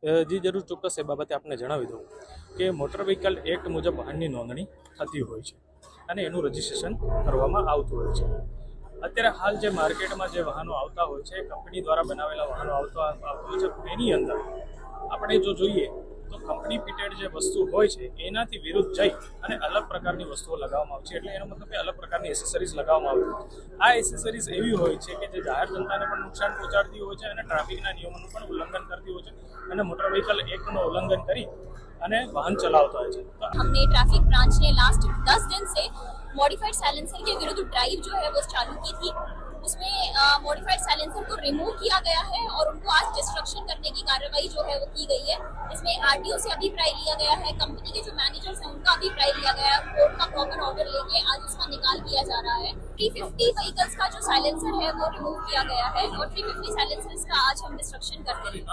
જી જરૂર, ચોક્કસ એ બાબતે આપને જણાવી દઉં કે મોટર વ્હીકલ એક્ટ મુજબ વાહનની નોંધણી થતી હોય છે અને એનું રજિસ્ટ્રેશન કરવામાં આવતું હોય છે. અત્યારે હાલ જે માર્કેટમાં જે વાહનો આવતા હોય છે, કંપની દ્વારા બનાવેલા વાહનો આવતા હોય છે, એની અંદર આપણે જો જોઈએ તો કંપની ફિટેડ જે વસ્તુ હોય છે એનાથી વિરુદ્ધ જઈ અને અલગ પ્રકારની વસ્તુઓ લગાવવામાં આવે છે. એટલે એનો મતલબ કે અલગ પ્રકારની એસેસરીઝ લગાવવામાં આવે છે. આ એસેસરીઝ એવી હોય છે કે જે જાહેર જનતાને પણ નુકસાન પહોંચાડતી હોય છે અને ટ્રાફિકના નિયમોનું પણ ઉલ્લંઘન કરતી હોય છે અને મોટર વ્હીકલ એક્ટનું ઉલ્લંઘન કરી અને વાહन चलाता है. हमने ट्रैफिक ब्रांच ने लास्ट 10 दिन से मॉडिफाइड साइलेंसर के विरुद्ध ड्राइव जो है वो चालू की थी. उसमें मॉडिफाइड साइलेंसर को रिमूव किया गया है और उनको आज डिस्ट्रक्शन करने की कार्रवाई जो है वो की गई है. इसमें आरटीओ से अभिप्राय लिया गया है, कंपनी के जो मैनेजर्स हैं उनका अभिप्राय लिया गया है. कोर्ट का प्रॉपर ऑर्डर लेके आज उसका निकाल किया जा रहा है. 350 व्हीकल्स का जो साइलेंसर है वो रिमूव किया गया है और 350 साइलेंसर्स का आज हम डिस्ट्रक्शन करते हैं.